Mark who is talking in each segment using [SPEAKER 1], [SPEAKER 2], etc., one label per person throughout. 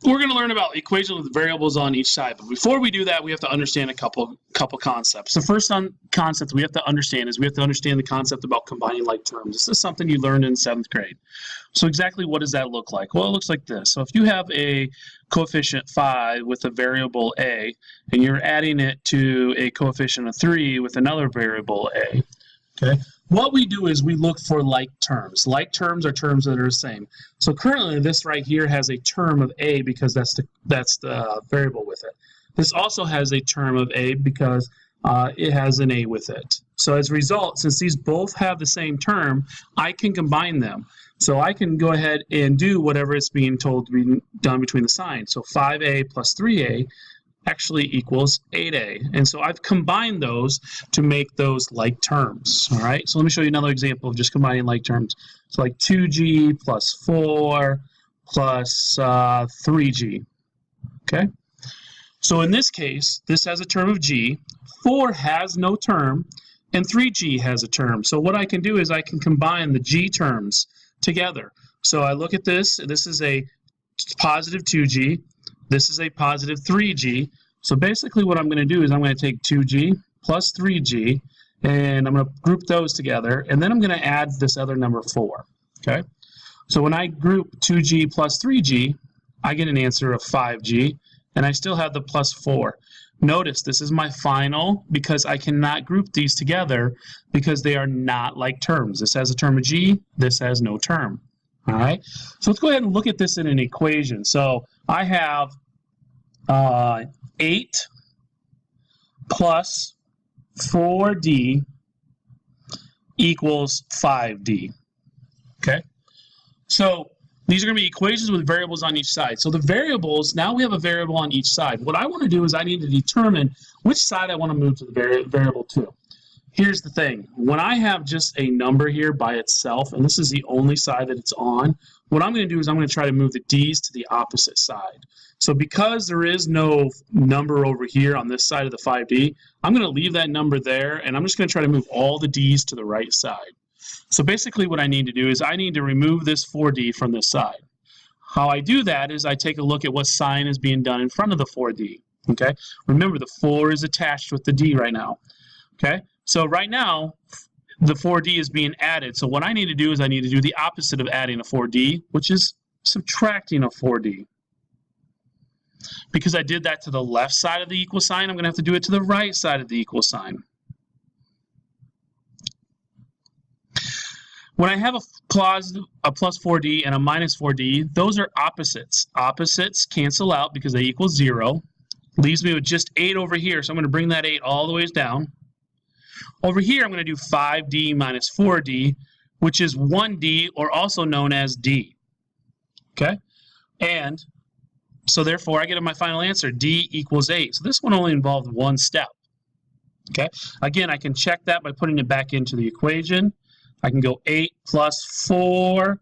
[SPEAKER 1] we're going to learn about equations with variables on each side. But before we do that, we have to understand a couple concepts. The first concept we have to understand is we have to understand the concept about combining like terms. This is something you learned in 7th grade. So exactly what does that look like? Well, it looks like this. So if you have a coefficient 5 with a variable a, and you're adding it to a coefficient of 3 with another variable a, okay? What we do is we look for like terms. Like terms are terms that are the same. So currently this right here has a term of a because that's the variable with it. This also has a term of a because it has an a with it. So as a result, since these both have the same term, I can combine them. So I can go ahead and do whatever is being told to be done between the signs. So 5a plus 3a actually equals 8a. And so I've combined those to make those like terms. All right, so let me show you another example of just combining like terms. So like 2g plus 4 plus 3g. Okay, so in this case, this has a term of g, 4 has no term, and 3g has a term. So what I can do is I can combine the g terms together. So I look at this, this is a positive 2g, this is a positive 3g. So basically what I'm going to do is I'm going to take 2g plus 3g, and I'm going to group those together, and then I'm going to add this other number 4. Okay? So when I group 2g plus 3g, I get an answer of 5g, and I still have the plus 4. Notice this is my final because I cannot group these together because they are not like terms. This has a term of g, this has no term. All right? So let's go ahead and look at this in an equation. So I have 8 plus 4d equals 5d. Okay? So these are going to be equations with variables on each side. So the variables, now we have a variable on each side. What I want to do is I need to determine which side I want to move to the variable to. Here's the thing. When I have just a number here by itself, and this is the only side that it's on, what I'm going to do is I'm going to try to move the d's to the opposite side. So because there is no number over here on this side of the 5d, I'm going to leave that number there, and I'm just going to try to move all the d's to the right side. So basically what I need to do is I need to remove this 4d from this side. How I do that is I take a look at what sign is being done in front of the 4d. Okay? Remember, the 4 is attached with the d right now. Okay? So right now, the 4d is being added. So what I need to do is I need to do the opposite of adding a 4d, which is subtracting a 4d. Because I did that to the left side of the equal sign, I'm going to have to do it to the right side of the equal sign. When I have a plus 4d and a minus 4d, those are opposites. Opposites cancel out because they equal 0. Leaves me with just 8 over here, so I'm going to bring that 8 all the way down. Over here, I'm going to do 5d minus 4d, which is 1d, or also known as d. Okay? And so therefore, I get my final answer, d equals 8. So this one only involved one step. Okay? Again, I can check that by putting it back into the equation. I can go 8 plus 4,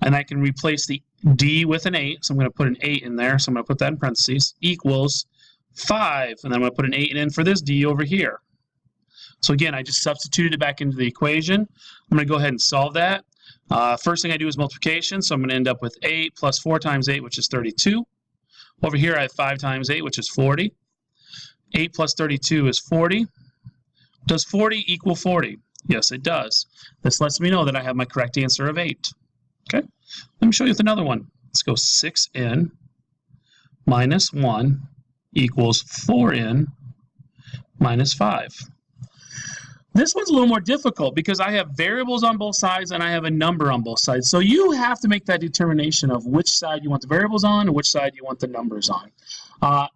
[SPEAKER 1] and I can replace the d with an 8. So I'm going to put an 8 in there. So I'm going to put that in parentheses, equals 5. And then I'm going to put an 8 in for this d over here. So again, I just substituted it back into the equation. I'm going to go ahead and solve that. First thing I do is multiplication. So I'm going to end up with 8 plus 4 times 8, which is 32. Over here, I have 5 times 8, which is 40. 8 plus 32 is 40. Does 40 equal 40? Yes, it does. This lets me know that I have my correct answer of 8. Okay, let me show you with another one. Let's go 6n minus 1 equals 4n minus 5. This one's a little more difficult because I have variables on both sides and I have a number on both sides. So you have to make that determination of which side you want the variables on and which side you want the numbers on.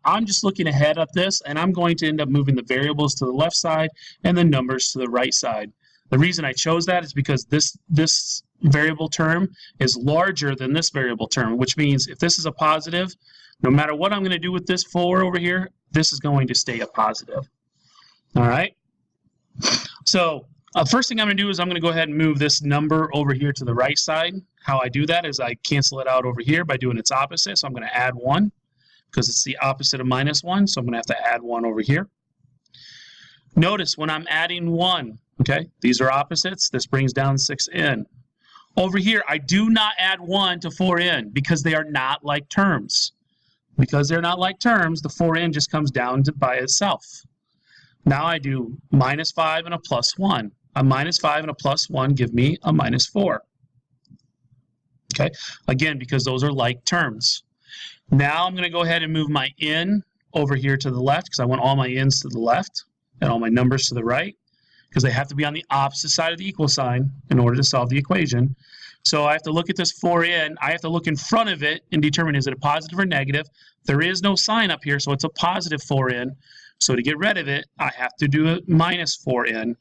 [SPEAKER 1] I'm just looking ahead at this, and I'm going to end up moving the variables to the left side and the numbers to the right side. The reason I chose that is because this variable term is larger than this variable term, which means if this is a positive, no matter what I'm going to do with this 4 over here, this is going to stay a positive. All right? So first thing I'm going to do is I'm going to go ahead and move this number over here to the right side. How I do that is I cancel it out over here by doing its opposite. So I'm going to add 1 because it's the opposite of minus 1. So I'm going to have to add 1 over here. Notice when I'm adding 1, okay, these are opposites. This brings down 6n. Over here, I do not add 1 to 4n because they are not like terms. Because they're not like terms, the 4n just comes down by itself. Now I do -5 and a +1. A -5 and a +1 give me a -4. Okay, again, because those are like terms. Now I'm going to go ahead and move my n over here to the left because I want all my n's to the left and all my numbers to the right because they have to be on the opposite side of the equal sign in order to solve the equation. So I have to look at this 4n. I have to look in front of it and determine is it a positive or negative. There is no sign up here, so it's a positive 4n. So to get rid of it, I have to do a -4n.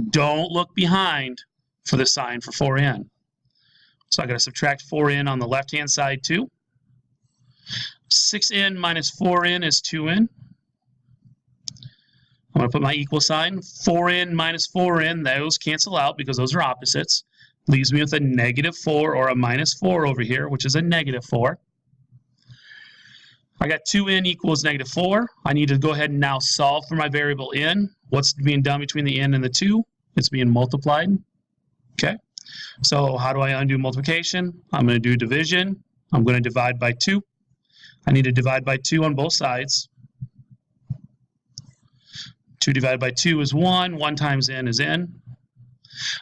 [SPEAKER 1] Don't look behind for the sign for 4n. So I got to subtract 4n on the left-hand side too. 6n minus 4n is 2n. I'm going to put my equal sign. 4n minus 4n, those cancel out because those are opposites. Leaves me with a -4 or a -4 over here, which is a -4. I got 2n equals -4. I need to go ahead and now solve for my variable n. What's being done between the n and the 2? It's being multiplied. Okay. So how do I undo multiplication? I'm going to do division. I'm going to divide by 2. I need to divide by 2 on both sides. 2 divided by 2 is 1. 1 times n is n.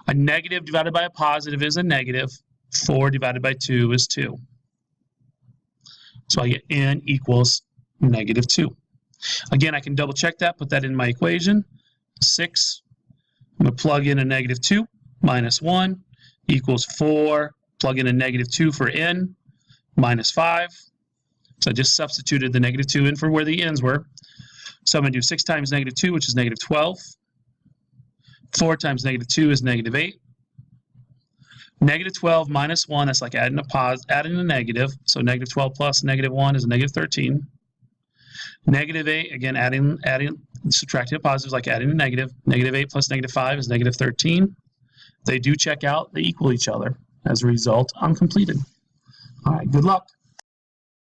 [SPEAKER 1] A negative divided by a positive is a negative. 4 divided by 2 is 2. So I get n equals -2. Again, I can double check that, put that in my equation. 6, I'm going to plug in a -2 minus 1 equals 4. Plug in a -2 for n, -5. So I just substituted the -2 in for where the n's were. So I'm going to do 6 times -2, which is -12. 4 times -2 is -8. -12 minus 1, that's like adding a negative. So -12 plus -1 is -13. -8, again, subtracting a positive is like adding a negative. -8 plus -5 is -13. They do check out, they equal each other. As a result, I'm completed. All right, good luck.